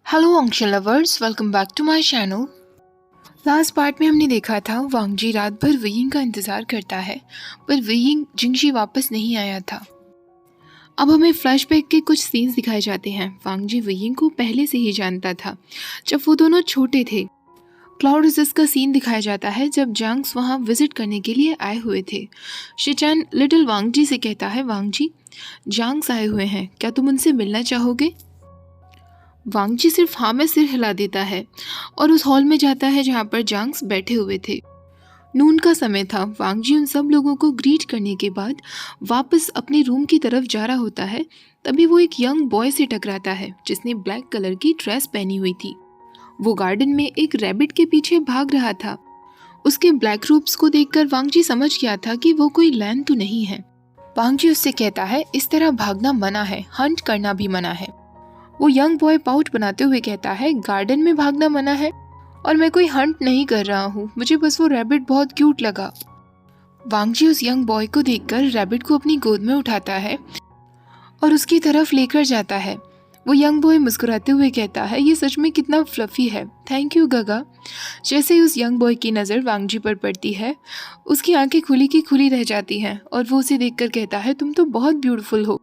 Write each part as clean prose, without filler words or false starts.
Hello अंशल lovers, welcome back to my channel. Last part में हमने देखा था वांग जी रात भर वेयिंग का इंतज़ार करता है, पर वेयिंग जिंगशी वापस नहीं आया था। अब हमें फ्लैशबैक के कुछ सीन्स दिखाए जाते हैं। वांग जी वेयिंग को पहले से ही जानता था जब वो दोनों छोटे थे। क्लाउड रिसर्च का सीन दिखाया जाता है जब जांग्स वहाँ विजिट करने के लिए आए हुए थे। शिचैन लिटिल वांग जी से कहता है, वांग जी, जांग्स आए हुए हैं, क्या तुम उनसे मिलना चाहोगे? वांग जी सिर्फ हाँ में सिर हिला देता है और उस हॉल में जाता है जहाँ पर जांग्स बैठे हुए थे। नून का समय था। वांग जी उन सब लोगों को ग्रीट करने के बाद वापस अपने रूम की तरफ जा रहा होता है। तभी वो एक यंग बॉय से टकराता है जिसने ब्लैक कलर की ड्रेस पहनी हुई थी। वो गार्डन में एक रैबिट के पीछे भाग रहा था। उसके ब्लैक रूब्स को देखकर वांग जी समझ गया था कि वो कोई लैन तो नहीं है। वांग जी उससे कहता है, इस तरह भागना मना है, हंट करना भी मना है। वो यंग बॉय पाउट बनाते हुए कहता है, गार्डन में भागना मना है और मैं कोई हंट नहीं कर रहा हूँ, मुझे बस वो रैबिट बहुत क्यूट लगा। वांग जी उस यंग बॉय को देखकर रैबिट को अपनी गोद में उठाता है और उसकी तरफ लेकर जाता है। वो यंग बॉय मुस्कुराते हुए कहता है, ये सच में कितना फ्लफी है, थैंक यू गगा। जैसे ही उस यंग बॉय की नज़र वांग जी पर पड़ती है, उसकी आंखें खुली की खुली रह जाती हैं और वो उसे देखकर कहता है, तुम तो बहुत ब्यूटीफुल हो,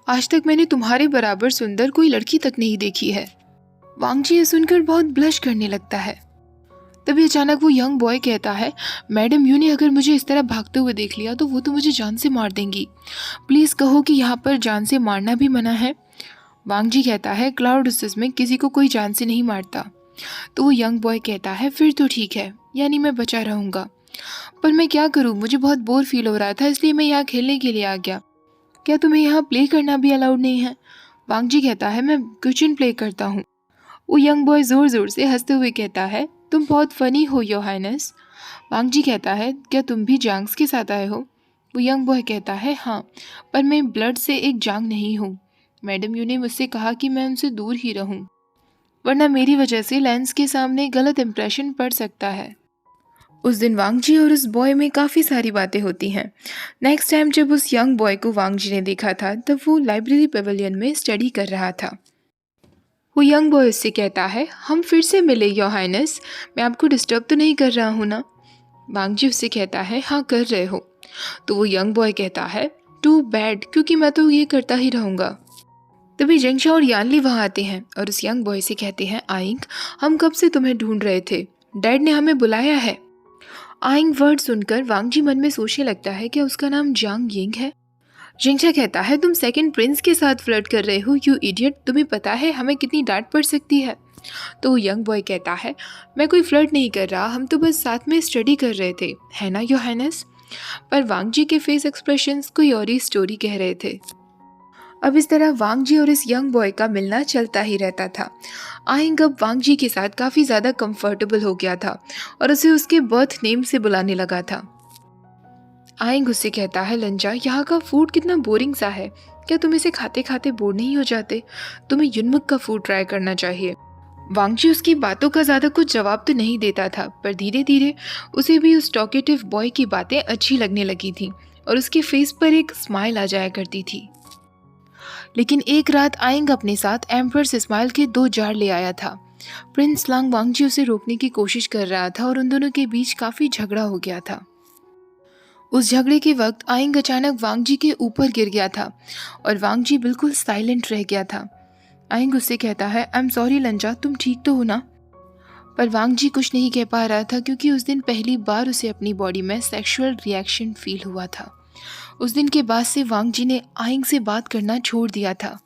आज तक मैंने तुम्हारे बराबर सुंदर कोई लड़की तक नहीं देखी है। वांग जी ये सुनकर बहुत ब्लश करने लगता है। तभी अचानक वो यंग बॉय कहता है, मैडम यू ने अगर मुझे इस तरह भागते हुए देख लिया तो वो तो मुझे जान से मार देंगी, प्लीज़ कहो कि यहाँ पर जान से मारना भी मना है। वांग जी कहता है, क्लाउड रिसर्च में किसी को कोई जान से नहीं मारता। तो वो यंग बॉय कहता है, फिर तो ठीक है, यानी मैं बचा रहूँगा, पर मैं क्या करूँ, मुझे बहुत बोर फील हो रहा था इसलिए मैं यहाँ खेलने के लिए आ गया। क्या तुम्हें यहाँ प्ले करना भी अलाउड नहीं है? वांग जी कहता है, मैं किचन प्ले करता हूँ। वो यंग बॉय जोर जोर से हंसते हुए कहता है, तुम बहुत फनी हो योर हाइनेस। वांग जी कहता है, क्या तुम भी जांग्स के साथ आए हो? वो यंग बॉय कहता है, हाँ, पर मैं ब्लड से एक जांग नहीं हूँ। मैडम यू ने मुझसे कहा कि मैं उनसे दूर ही रहूँ, वरना मेरी वजह से लेंस के सामने गलत इंप्रेशन पड़ सकता है। उस दिन वांग जी और उस बॉय में काफ़ी सारी बातें होती हैं। नेक्स्ट टाइम जब उस यंग बॉय को वांग जी ने देखा था तब वो लाइब्रेरी पेवेलियन में स्टडी कर रहा था। वो यंग बॉय उससे कहता है, हम फिर से मिले योर हाइनेस, मैं आपको डिस्टर्ब तो नहीं कर रहा हूँ ना? वांग जी उससे कहता है, हाँ कर रहे हो। तो वो यंग बॉय कहता है, टू बैड, क्योंकि मैं तो ये करता ही रहूँगा। तभी जेंगशा और यानली वहाँ आते हैं और उस यंग बॉय से कहते हैं, आइंग, हम कब से तुम्हें ढूंढ रहे थे, डैड ने हमें बुलाया है। आइंग वर्ड सुनकर वांग जी मन में सोचने लगता है, क्या उसका नाम जांग यिंग है? जिंगशा कहता है, तुम सेकंड प्रिंस के साथ फ्लर्ट कर रहे हो यू इडियट, तुम्हें पता है हमें कितनी डांट पड़ सकती है? तो यंग बॉय कहता है, मैं कोई फ्लर्ट नहीं कर रहा, हम तो बस साथ में स्टडी कर रहे थे, है ना योर हाइनेस? पर वांग जी के फेस एक्सप्रेशंस कोई और ही स्टोरी कह रहे थे। अब इस तरह वांग जी और इस यंग बॉय का मिलना चलता ही रहता था। आइंग अब वांग जी के साथ काफ़ी ज़्यादा कंफर्टेबल हो गया था और उसे उसके बर्थ नेम से बुलाने लगा था। आइंग उससे कहता है, लंजा, यहाँ का फूड कितना बोरिंग सा है, क्या तुम इसे खाते खाते बोर नहीं हो जाते? तुम्हें युनमुक का फूड ट्राई करना चाहिए। वांग जी उसकी बातों का ज़्यादा कुछ जवाब तो नहीं देता था, पर धीरे धीरे उसे भी उस टॉकेटिव बॉय की बातें अच्छी लगने लगी थी और उसके फेस पर एक स्माइल आ जाया करती थी। लेकिन एक रात आइंग अपने साथ एम्परर्स स्माइल के 2 जार ले आया था। प्रिंस लांग वांग जी उसे रोकने की कोशिश कर रहा था और उन दोनों के बीच काफ़ी झगड़ा हो गया था। उस झगड़े के वक्त आइंग अचानक वांग जी के ऊपर गिर गया था और वांग जी बिल्कुल साइलेंट रह गया था। आइंग उससे कहता है, आई एम सॉरी लंजा, तुम ठीक तो हो ना? पर वांग जी कुछ नहीं कह पा रहा था क्योंकि उस दिन पहली बार उसे अपनी बॉडी में सेक्सुअल रिएक्शन फील हुआ था। उस दिन के बाद से वांग जी ने आइंग से बात करना छोड़ दिया था।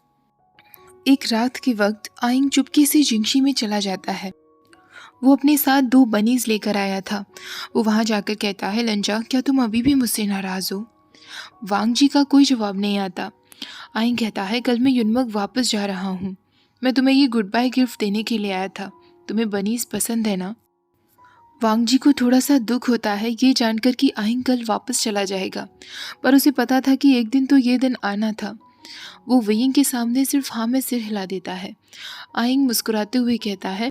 एक रात के वक्त आइंग चुपके से जिंगशी में चला जाता है। वो अपने साथ 2 बनीज लेकर आया था। वो वहाँ जाकर कहता है, लंजा, क्या तुम अभी भी मुझसे नाराज़ हो? वांग जी का कोई जवाब नहीं आता। आइंग कहता है, कल मैं युनमक वापस जा रहा हूँ, मैं तुम्हें ये गुड बाय गिफ्ट देने के लिए आया था, तुम्हें बनीज पसंद है ना? वांग जी को थोड़ा सा दुख होता है ये जानकर कि आइंग कल वापस चला जाएगा, पर उसे पता था कि एक दिन तो ये दिन आना था। वो वेइंग के सामने सिर्फ हाँ में सिर हिला देता है। आइंग मुस्कुराते हुए कहता है,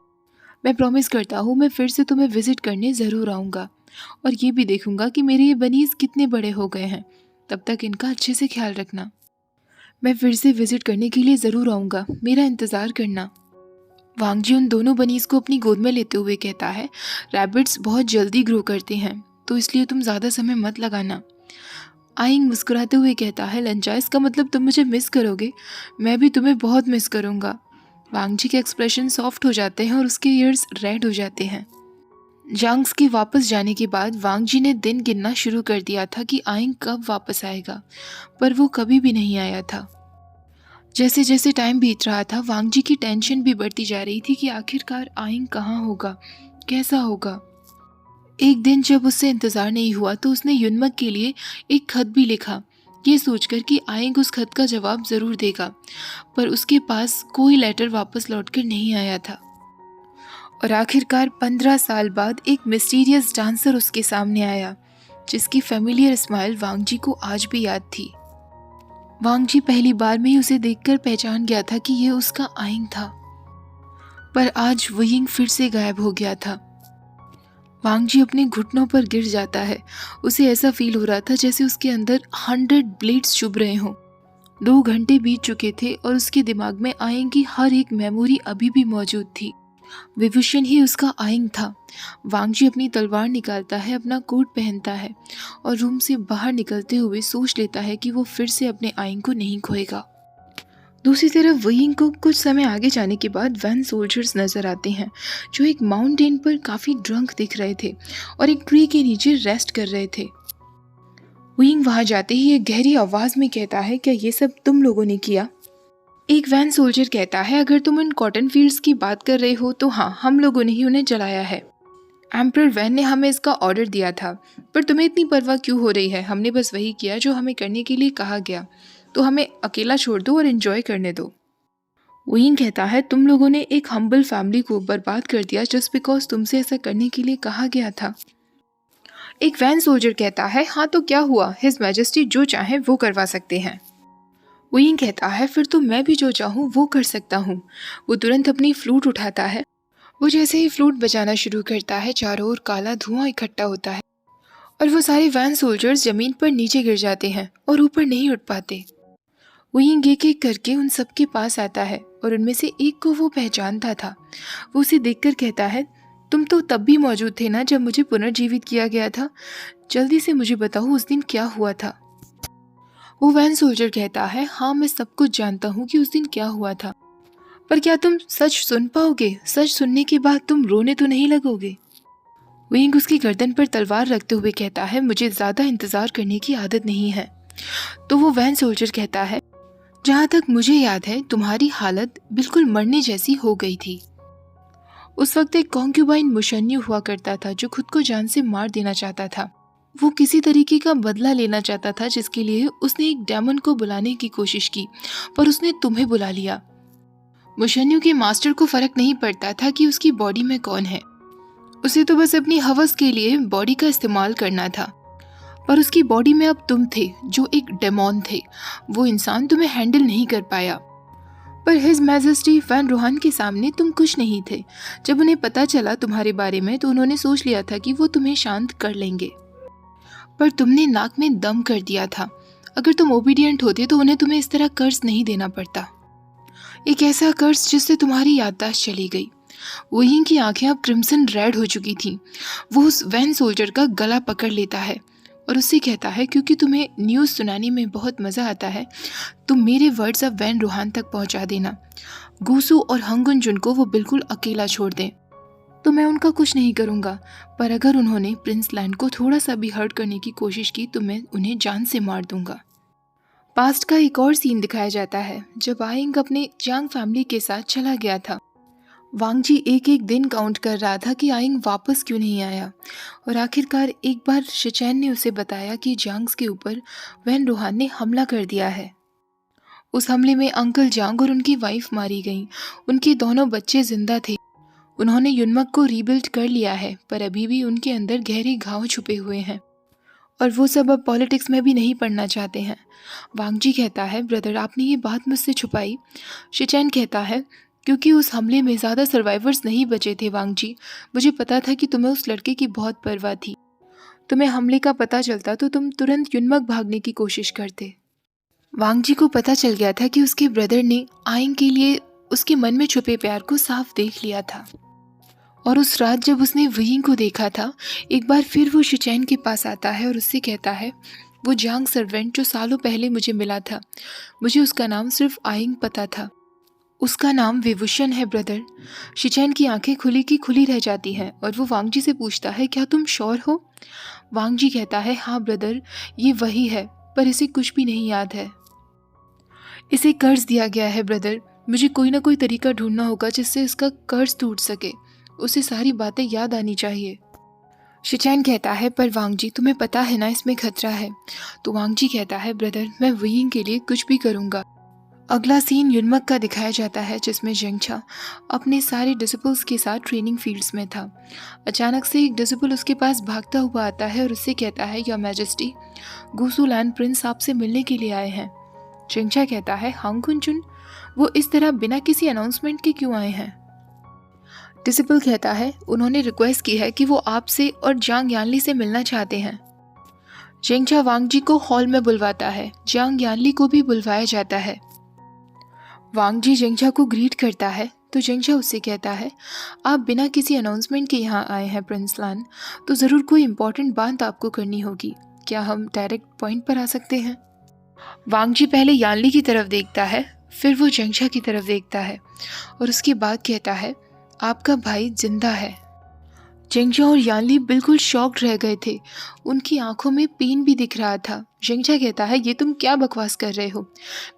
मैं प्रॉमिस करता हूँ मैं फिर से तुम्हें विजिट करने ज़रूर आऊँगा और ये भी देखूँगा कि मेरे ये बनीज़ कितने बड़े हो गए हैं, तब तक इनका अच्छे से ख्याल रखना। मैं फिर से विजिट करने के लिए ज़रूर आऊँगा, मेरा इंतज़ार करना। वांग जी उन दोनों बनीज को अपनी गोद में लेते हुए कहता है, रैबिट्स बहुत जल्दी ग्रो करते हैं, तो इसलिए तुम ज़्यादा समय मत लगाना। आइंग मुस्कुराते हुए कहता है, लंचा, इसका मतलब तुम मुझे मिस करोगे? मैं भी तुम्हें बहुत मिस करूँगा। वांग जी के एक्सप्रेशन सॉफ्ट हो जाते हैं और उसके ईयर्स रेड हो जाते हैं। जांग्स के वापस जाने के बाद वांग जी ने दिन गिनना शुरू कर दिया था कि आइंग कब वापस आएगा, पर वो कभी भी नहीं आया था। जैसे जैसे टाइम बीत रहा था, वांग जी की टेंशन भी बढ़ती जा रही थी कि आखिरकार आइंग कहाँ होगा, कैसा होगा। एक दिन जब उससे इंतज़ार नहीं हुआ तो उसने युनमक के लिए एक खत भी लिखा, ये सोचकर कि आइंग उस खत का जवाब ज़रूर देगा, पर उसके पास कोई लेटर वापस लौटकर नहीं आया था। और आखिरकार 15 साल बाद एक मिस्टीरियस डांसर उसके सामने आया, जिसकी फेमिलियर स्माइल वांग जी को आज भी याद थी। वांग जी पहली बार में ही उसे देखकर पहचान गया था कि ये उसका आइंग था, पर आज वुयिंग फिर से गायब हो गया था। वांग जी अपने घुटनों पर गिर जाता है। उसे ऐसा फील हो रहा था जैसे उसके अंदर 100 ब्लेड्स चुभ रहे हों। 2 घंटे बीत चुके थे और उसके दिमाग में आइंग की हर एक मेमोरी अभी भी मौजूद थी। विभूषण ही उसका आइंग था। वांग जी अपनी तलवार निकालता है, अपना कोट पहनता है और रूम से बाहर निकलते हुए सोच लेता है कि वो फिर से अपने आइंग को नहीं खोएगा। दूसरी तरफ वुयिंग को कुछ समय आगे जाने के बाद वैन सोल्जर्स नजर आते हैं, जो एक माउंटेन पर काफी ड्रंक दिख रहे थे और एक ट्री के नीचे रेस्ट कर रहे थे। वुयिंग वहां जाते ही एक गहरी आवाज में कहता है, क्या ये सब तुम लोगों ने किया? एक वैन सोल्जर कहता है, अगर तुम उन कॉटन फील्ड्स की बात कर रहे हो तो हाँ, हम लोगों ने ही उन्हें जलाया है। एम्परर वैन ने हमें इसका ऑर्डर दिया था, पर तुम्हें इतनी परवाह क्यों हो रही है? हमने बस वही किया जो हमें करने के लिए कहा गया, तो हमें अकेला छोड़ दो और एंजॉय करने दो। वुयिंग कहता है, तुम लोगों ने एक हम्बल फैमिली को बर्बाद कर दिया जस्ट बिकॉज तुमसे ऐसा करने के लिए कहा गया था। एक वैन सोल्जर कहता है, हाँ तो क्या हुआ, हिज मैजेस्टी जो चाहे वो करवा सकते हैं। वुयिंग कहता है, फिर तो मैं भी जो चाहूँ वो कर सकता हूँ। वो तुरंत अपनी फ्लूट उठाता है। वो जैसे ही फ्लूट बजाना शुरू करता है, चारों ओर काला धुआं इकट्ठा होता है और वो सारे वैन सोल्जर्स जमीन पर नीचे गिर जाते हैं और ऊपर नहीं उठ पाते। वुयिंग एक एक करके उन सबके पास आता है और उनमें से एक को वो पहचानता था। वो उसे देखकर कहता है, तुम तो तब भी मौजूद थे ना जब मुझे पुनर्जीवित किया गया था? जल्दी से मुझे बताओ उस दिन क्या हुआ था। वो वैन सोल्जर कहता है, हाँ मैं सब कुछ जानता हूँ कि उस दिन क्या हुआ था, पर क्या तुम सच सुन पाओगे? सच सुनने के बाद तुम रोने तो नहीं लगोगे? वुयिंग उसकी गर्दन पर तलवार रखते हुए कहता है, मुझे ज्यादा इंतजार करने की आदत नहीं है। तो वो वैन सोल्जर कहता है, जहाँ तक मुझे याद है तुम्हारी हालत बिल्कुल मरने जैसी हो गई थी। उस वक्त एक कॉन्क्यूबाइन मुशन्यु हुआ करता था जो खुद को जान से मार देना चाहता था। वो किसी तरीके का बदला लेना चाहता था, जिसके लिए उसने एक डेमन को बुलाने की कोशिश की, पर उसने तुम्हें बुला लिया। मुशन्यु के मास्टर को फर्क नहीं पड़ता था कि उसकी बॉडी में कौन है, उसे तो बस अपनी हवस के लिए बॉडी का इस्तेमाल करना था। पर उसकी बॉडी में अब तुम थे जो एक डेमोन थे। वो इंसान तुम्हें हैंडल नहीं कर पाया, पर हिज मैजेस्टी वैन रोहान के सामने तुम कुछ नहीं थे। जब उन्हें पता चला तुम्हारे बारे में तो उन्होंने सोच लिया था कि वो तुम्हें शांत कर लेंगे, पर तुमने नाक में दम कर दिया था। अगर तुम ओबीडियंट होते तो उन्हें तुम्हें इस तरह कर्ज नहीं देना पड़ता, एक ऐसा कर्ज जिससे तुम्हारी याददाश्त चली गई। वुयिंग की आंखें अब क्रिम्सन रेड हो चुकी थीं। वो उस वैन सोल्जर का गला पकड़ लेता है और उससे कहता है, क्योंकि तुम्हें न्यूज़ सुनाने में बहुत मज़ा आता है, तुम मेरे वर्ड्स अब वैन रोहान तक पहुंचा देना। गूसू और हंगुन जुन को वो बिल्कुल अकेला छोड़ दें, तो मैं उनका कुछ नहीं करूँगा, पर अगर उन्होंने प्रिंस लैंड को थोड़ा सा भी हर्ट करने की कोशिश की तो मैं उन्हें जान से मार दूंगा। पास्ट का एक और सीन दिखाया जाता है जब आइंग अपने जांग फैमिली के साथ चला गया था। वांग जी एक एक दिन काउंट कर रहा था कि आइंग वापस क्यों नहीं आया, और आखिरकार एक बार शिचैन ने उसे बताया कि जांग्स के ऊपर वैन रोहान ने हमला कर दिया है। उस हमले में अंकल जांग और उनकी वाइफ मारी गईं। उनके दोनों बच्चे जिंदा थे। उन्होंने युनमक को रीबिल्ड कर लिया है, पर अभी भी उनके अंदर गहरे घाव छुपे हुए हैं और वो सब अब पॉलिटिक्स में भी नहीं पढ़ना चाहते हैं। वांग जी कहता है, ब्रदर आपने ये बात मुझसे छुपाई। शिचैन कहता है, क्योंकि उस हमले में ज़्यादा सर्वाइवर्स नहीं बचे थे वांग जी। मुझे पता था कि तुम्हें उस लड़के की बहुत परवाह थी। तुम्हें हमले का पता चलता तो तुम तुरंत युनमक भागने की कोशिश करते। वांग जी को पता चल गया था कि उसके ब्रदर ने आइंग के लिए उसके मन में छुपे प्यार को साफ देख लिया था। और उस रात जब उसने वयिंग को देखा था, एक बार फिर वो शिचैन के पास आता है और उससे कहता है, वो जांग सर्वेंट जो सालों पहले मुझे मिला था, मुझे उसका नाम सिर्फ आइंग पता था। उसका नाम विभूषण है ब्रदर। शिचैन की आंखें खुली की खुली रह जाती हैं और वो वांगजी से पूछता है, क्या तुम श्योर हो? वांगजी कहता है, हाँ ब्रदर, ये वही है, पर इसे कुछ भी नहीं याद है। इसे कर्ज दिया गया है ब्रदर। मुझे कोई ना कोई तरीका ढूंढना होगा जिससे इसका कर्ज टूट सके। उसे सारी बातें याद आनी चाहिए। शिचैन कहता है, पर वांगजी तुम्हें पता है ना इसमें खतरा है। तो वांगजी कहता है, ब्रदर मैं वयिंग के लिए कुछ भी करूँगा। अगला सीन युनमक का दिखाया जाता है जिसमें जेंगछा अपने सारे डिसिपल्स के साथ ट्रेनिंग फील्ड्स में था। अचानक से एक डिसिपल उसके पास भागता हुआ आता है और उससे कहता है, योर मैजेस्टी, गुसुलैंड प्रिंस आपसे मिलने के लिए आए हैं। जेंगछा कहता है, हांग कुनचुन, वो इस तरह बिना किसी अनाउंसमेंट के क्यों आए हैं? डिसिपल कहता है, उन्होंने रिक्वेस्ट की है कि वो आपसे और जांग यानली से मिलना चाहते हैं। जेंगछा वांगजी को हॉल में बुलवाता है। जांग यानली को भी बुलवाया जाता है। वांगजी जेंगछा को ग्रीट करता है तो जेंगछा उससे कहता है, आप बिना किसी अनाउंसमेंट के यहाँ आए हैं प्रिंस लान, तो ज़रूर कोई इम्पोर्टेंट बात आपको करनी होगी। क्या हम डायरेक्ट पॉइंट पर आ सकते हैं? वांगजी पहले यानली की तरफ देखता है, फिर वो जेंगछा की तरफ देखता है और उसके बाद कहता है, आपका भाई जिंदा है। जेंगछा और यानली बिल्कुल शॉक्ड रह गए थे। उनकी आंखों में पेन भी दिख रहा था। जेंगछा कहता है, ये तुम क्या बकवास कर रहे हो?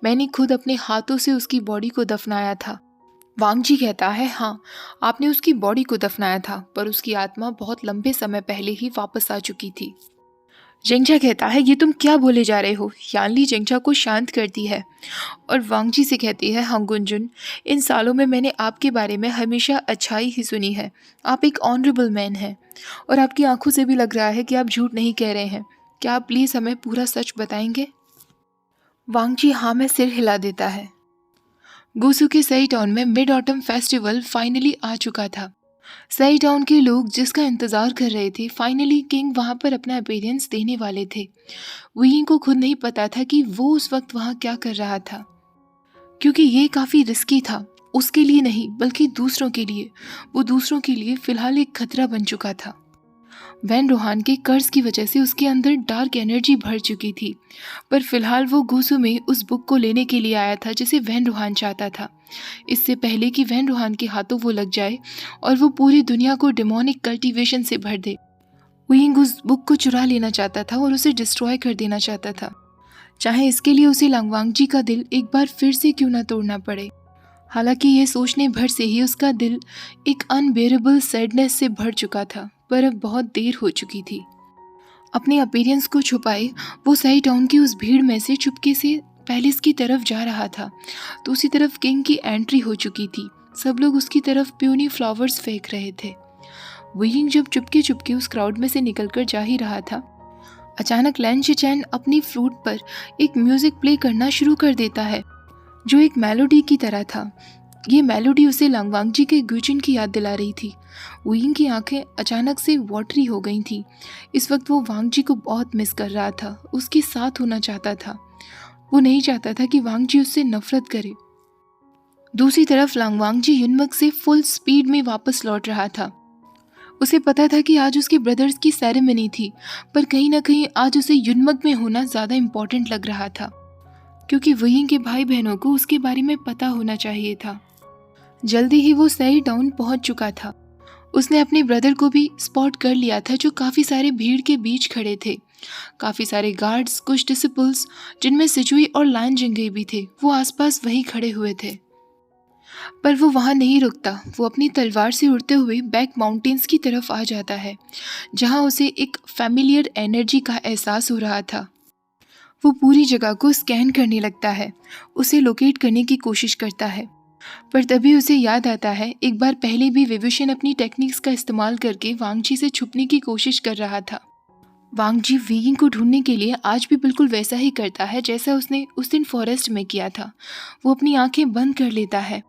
मैंने खुद अपने हाथों से उसकी बॉडी को दफनाया था। वांगजी कहता है, हाँ, आपने उसकी बॉडी को दफनाया था, पर उसकी आत्मा बहुत लंबे समय पहले ही वापस आ चुकी थी। जेंगछा कहता है, ये तुम क्या बोले जा रहे हो? यानली जेंगछा को शांत करती है और वांगजी से कहती है, हांग कुनचुन, इन सालों में मैंने आपके बारे में हमेशा अच्छाई ही सुनी है। आप एक ऑनरेबल मैन हैं और आपकी आंखों से भी लग रहा है कि आप झूठ नहीं कह रहे हैं। क्या आप प्लीज़ हमें पूरा सच बताएंगे? वांगजी हाँ में सिर हिला देता है। गुसू के सई टाउन में मिड ऑटम फेस्टिवल फाइनली आ चुका था। सई टाउन के लोग जिसका इंतज़ार कर रहे थे, फाइनली किंग वहाँ पर अपना अपीयरेंस देने वाले थे। वयिंग को खुद नहीं पता था कि वो उस वक्त वहाँ क्या कर रहा था, क्योंकि ये काफ़ी रिस्की था। उसके लिए नहीं बल्कि दूसरों के लिए। वो दूसरों के लिए फ़िलहाल एक खतरा बन चुका था। वैन रोहान के कर्ज की वजह से उसके अंदर डार्क एनर्जी भर चुकी थी, पर फिलहाल वो गुसू में उस बुक को लेने के लिए आया था जिसे वैन रोहान चाहता था, इससे पहले कि वैन रोहान के हाथों वो लग जाए और वो पूरी दुनिया को डेमोनिक कल्टीवेशन से भर दे। वयिंग उस बुक को चुरा लेना चाहता था और उसे डिस्ट्रॉय कर देना चाहता था, चाहे इसके लिए उसे लांगवांगजी का दिल एक बार फिर से क्यों ना तोड़ना पड़े। हालांकि यह सोचने भर से ही उसका दिल एक अनबेरेबल सैडनेस से भर चुका था, पर अब बहुत देर हो चुकी थी। अपने अपीयरेंस को छुपाए वो सही टाउन की उस भीड़ में से चुपके से पैलेस की तरफ जा रहा था। दूसरी तरफ किंग की एंट्री हो चुकी थी। सब लोग उसकी तरफ प्यूनी फ्लावर्स फेंक रहे थे। वयिंग जब चुपके चुपके उस क्राउड में से निकलकर जा ही रहा था, अचानक लैन शिचैन अपनी फ्लूट पर एक म्यूजिक प्ले करना शुरू कर देता है जो एक मेलोडी की तरह था। ये मेलोडी उसे लांगवांगजी के गुचिन की याद दिला रही थी। वयिंग की आंखें अचानक से वाटरी हो गई थी। इस वक्त वो वांगजी को बहुत मिस कर रहा था, उसके साथ होना चाहता था। वो नहीं चाहता था कि वांगजी उससे नफरत करे। दूसरी तरफ लांगवांगजी युनमक से फुल स्पीड में वापस लौट रहा था। उसे पता था कि आज उसके ब्रदर्स की सेरेमनी थी, पर कहीं ना कहीं आज उसे युनमक में होना ज़्यादा इम्पोर्टेंट लग रहा था, क्योंकि वयिंग के भाई बहनों को उसके बारे में पता होना चाहिए था। जल्दी ही वो सई टाउन पहुंच चुका था। उसने अपने ब्रदर को भी स्पॉट कर लिया था जो काफ़ी सारे भीड़ के बीच खड़े थे। काफ़ी सारे गार्ड्स, कुछ डिसिपल्स जिनमें सिचुई और लाइन जिंगई भी थे, वो आसपास वहीं खड़े हुए थे। पर वो वहाँ नहीं रुकता। वो अपनी तलवार से उड़ते हुए बैक माउंटेन्स की तरफ आ जाता है, जहाँ उसे एक फैमिलियर एनर्जी का एहसास हो रहा था। वो पूरी जगह को स्कैन करने लगता है, उसे लोकेट करने की कोशिश करता है, पर तभी उसे याद आता है एक बार पहले भी विभूषण अपनी टेक्निक्स का इस्तेमाल करके वांगजी से छुपने की कोशिश कर रहा था। वांगजी वयिंग को ढूंढने के लिए आज भी बिल्कुल वैसा ही करता है जैसा उसने उस दिन फॉरेस्ट में किया था। वो अपनी आंखें बंद कर लेता है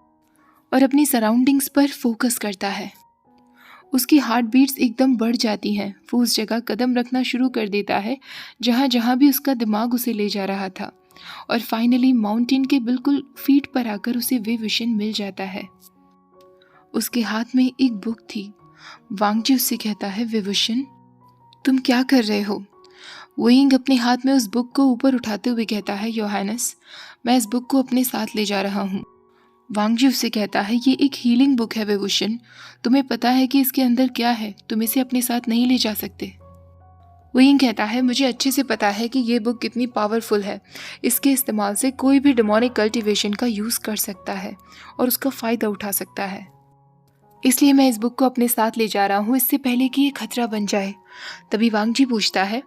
और अपनी सराउंडिंग्स पर फोकस करता है। उसकी हार्ट बीट्स एकदम बढ़ जाती हैं। वो उस जगह कदम रखना शुरू कर देता है जहाँ जहाँ भी उसका दिमाग उसे ले जा रहा था। और फाइनली माउंटेन के बिल्कुल फीट पर आकर उसे वे विशन मिल जाता है। उसके हाथ में एक बुक थी। वांग जी उससे कहता है, विभूषण तुम क्या कर रहे हो? वोइंग अपने हाथ में उस बुक को ऊपर उठाते हुए कहता है, योहानस मैं इस बुक को अपने साथ ले जा रहा हूँ। वांग जी उससे कहता है, ये एक हीलिंग बुक है विभूषण, तुम्हें पता है कि इसके अंदर क्या है, तुम इसे अपने साथ नहीं ले जा सकते। वोइंग कहता है, मुझे अच्छे से पता है कि ये बुक कितनी पावरफुल है, इसके इस्तेमाल से कोई भी डिमोनिक कल्टीवेशन का यूज़ कर सकता है और उसका फ़ायदा उठा सकता है, इसलिए मैं इस बुक को अपने साथ ले जा रहा हूँ, इससे पहले कि ये खतरा बन जाए। तभी वांग जी पूछता है,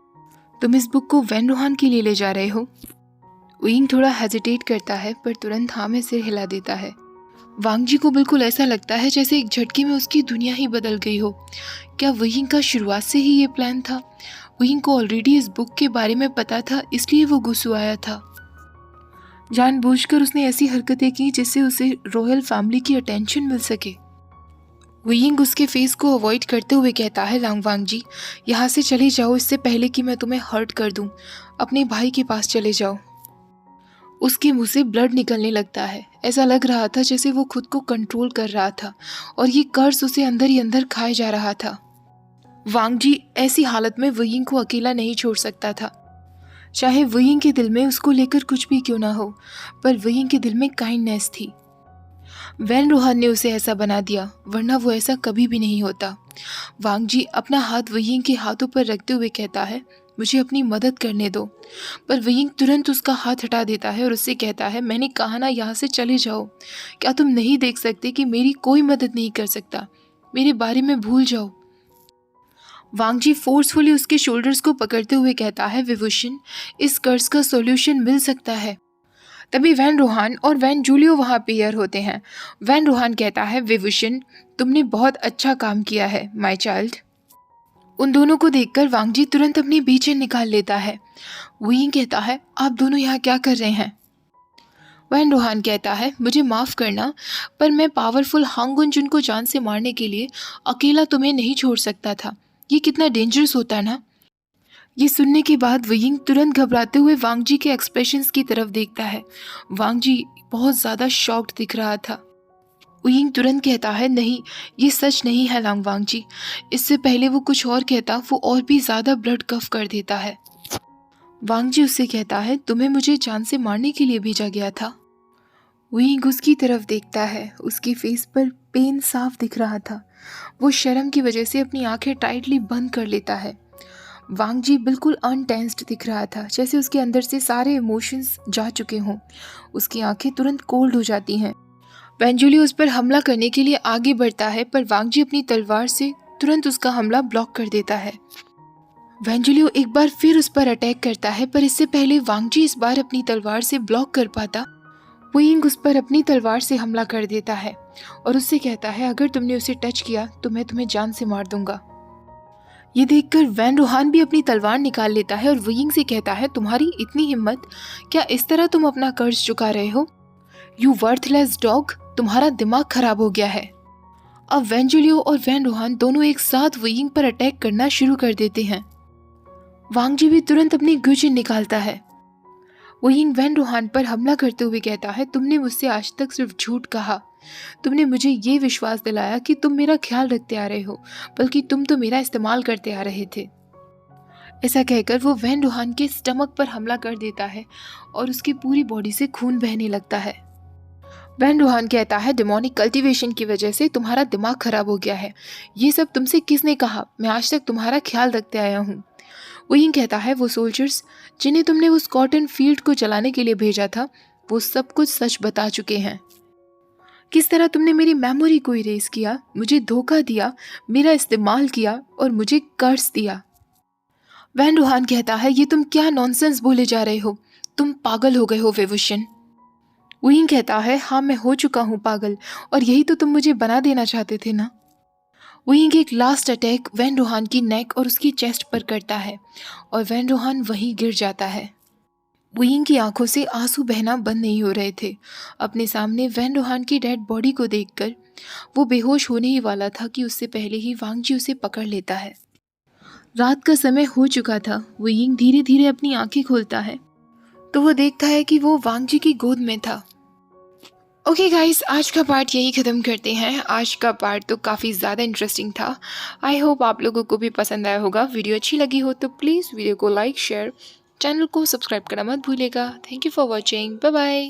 तुम इस बुक को वैन रोहान के लिए ले जा रहे हो? वोइंग थोड़ा हेजिटेट करता है पर तुरंत हाँ में सिर हिला देता है। वांग जी को बिल्कुल ऐसा लगता है जैसे एक झटके में उसकी दुनिया ही बदल गई हो। क्या वोइंग का शुरुआत से ही ये प्लान था? वोइंग को ऑलरेडी इस बुक के बारे में पता था, इसलिए वो गुस्सा आया था। जानबूझकर उसने ऐसी हरकतें की जिससे उसे रॉयल फैमिली की अटेंशन मिल सके। वोइंग उसके फेस को अवॉइड करते हुए कहता है, वांग जी यहाँ से चले जाओ, इससे पहले कि मैं तुम्हें हर्ट कर दूं। अपने भाई के पास चले जाओ। उसके मुंह से ब्लड निकलने लगता है। ऐसा लग रहा था जैसे वो खुद को कंट्रोल कर रहा था और ये कर्ज उसे अंदर ही अंदर खाए जा रहा था। वांग जी ऐसी हालत में वोइंग को अकेला नहीं छोड़ सकता था। चाहे वोइंग के दिल में उसको लेकर कुछ भी क्यों ना हो, पर वोइंग के दिल में काइंडनेस थी। वैन रोहान ने उसे ऐसा बना दिया, वरना वो ऐसा कभी भी नहीं होता। वांग जी अपना हाथ वोइंग के हाथों पर रखते हुए कहता है, मुझे अपनी मदद करने दो। पर वोइंग तुरंत उसका हाथ हटा देता है और उससे कहता है, मैंने कहा ना यहाँ से चले जाओ। क्या तुम नहीं देख सकते कि मेरी कोई मदद नहीं कर सकता? मेरे बारे में भूल जाओ। वांग जी फोर्सफुली उसके शोल्डर्स को पकड़ते हुए कहता है, विभूषण इस कर्ज का सॉल्यूशन मिल सकता है। तभी वैन रोहान और वैन जूलियो वहाँ पेयर होते हैं। वैन रोहान कहता है, विभूषण तुमने बहुत अच्छा काम किया है माय चाइल्ड। उन दोनों को देखकर वांग जी तुरंत अपनी बीचें निकाल लेता है। वोइंग कहता है, आप दोनों यहाँ क्या कर रहे हैं? वैन रोहान कहता है, मुझे माफ़ करना, पर मैं पावरफुल हांगुन जुन को जान से मारने के लिए अकेला तुम्हें नहीं छोड़ सकता था। ये कितना डेंजरस होता है ना। ये सुनने के बाद वोइंग तुरंत घबराते हुए वांग जी के एक्सप्रेशंस की तरफ देखता है। वांग जी बहुत ज़्यादा शॉक्ड दिख रहा था। वोइंग तुरंत कहता है, नहीं ये सच नहीं है वांग जी। इससे पहले वो कुछ और कहता, वो और भी ज़्यादा ब्लड कफ कर देता है। वांग जी उससे कहता है, तुम्हें मुझे जान से मारने के लिए भेजा गया था? वोइंग उसकी तरफ देखता है। उसके फेस पर पेन साफ दिख रहा था। वो शर्म की वजह से अपनी आंखें टाइटली बंद कर लेता है। वांग जी बिल्कुल अनटेंस्ड दिख रहा था, जैसे उसके अंदर से सारे इमोशंस जा चुके हों। उसकी आंखें तुरंत कोल्ड हो जाती हैं। वैन जूलियो उस पर हमला करने के लिए आगे बढ़ता है, पर वांग जी अपनी तलवार से तुरंत उसका हमला ब्लॉक कर देता है। वैन जूलियो एक बार फिर उस पर अटैक करता है, पर इससे पहले वांग जी इस बार अपनी तलवार से ब्लॉक कर पाता, वोइंग उस पर अपनी तलवार से हमला कर देता है और उससे कहता है, अगर तुमने उसे टच किया तो मैं तुम्हें जान से मार दूंगा। ये देखकर वैन रोहान भी अपनी तलवार निकाल लेता है और वोइंग से कहता है, तुम्हारी इतनी हिम्मत, क्या इस तरह तुम अपना कर्ज चुका रहे हो? यू वर्थलेस डॉग, तुम्हारा दिमाग खराब हो गया है। अब वैन जूलियो और वैन रोहान दोनों एक साथ वोइंग पर अटैक करना शुरू कर देते हैं। वांग जी भी तुरंत अपनी गुर्जन निकालता है। वोइंग वैन रोहान पर हमला करते हुए कहता है, तुमने मुझसे आज तक सिर्फ झूठ कहा। तुमने मुझे ये विश्वास दिलाया कि तुम मेरा ख्याल रखते आ रहे हो, बल्कि तुम तो मेरा इस्तेमाल करते आ रहे थे। ऐसा कहकर वो वैन रोहान के स्टमक पर हमला कर देता है और उसकी पूरी बॉडी से खून बहने लगता है। वैन रोहान कहता है, डिमोनिक कल्टीवेशन की वजह से तुम्हारा दिमाग खराब हो गया है। ये सब तुमसे किसने कहा? मैं आज तक तुम्हारा ख्याल रखते आया हूँ। वोइंग कहता है, वो सोल्जर्स जिन्हें तुमने उस कॉटन फील्ड को चलाने के लिए भेजा था, वो सब कुछ सच बता चुके हैं। किस तरह तुमने मेरी मेमोरी को इरेज किया, मुझे धोखा दिया, मेरा इस्तेमाल किया और मुझे कर्ज दिया। वैन रोहान कहता है, ये तुम क्या नॉनसेंस बोले जा रहे हो? तुम पागल हो गए हो विभूषण। वोइंग कहता है, हाँ मैं हो चुका हूँ पागल, और यही तो तुम मुझे बना देना चाहते थे ना। वोइंग एक लास्ट अटैक वैन रोहान की नेक और उसकी चेस्ट पर करता है और वैन रोहान वहीं गिर जाता है। वोइंग की आंखों से आंसू बहना बंद नहीं हो रहे थे। अपने सामने वैन रोहान की डेड बॉडी को देखकर वो बेहोश होने ही वाला था कि उससे पहले ही वांग जी उसे पकड़ लेता है। रात का समय हो चुका था। वोइंग धीरे धीरे अपनी आंखें खोलता है। तो वो देखता है कि वो वांग जी की गोद में था। ओके गाइस, आज का पार्ट यही ख़त्म करते हैं। आज का पार्ट तो काफ़ी ज़्यादा इंटरेस्टिंग था। आई होप आप लोगों को भी पसंद आया होगा। वीडियो अच्छी लगी हो तो प्लीज़ वीडियो को लाइक शेयर, चैनल को सब्सक्राइब करना मत भूलिएगा। Thank you for watching. Bye bye.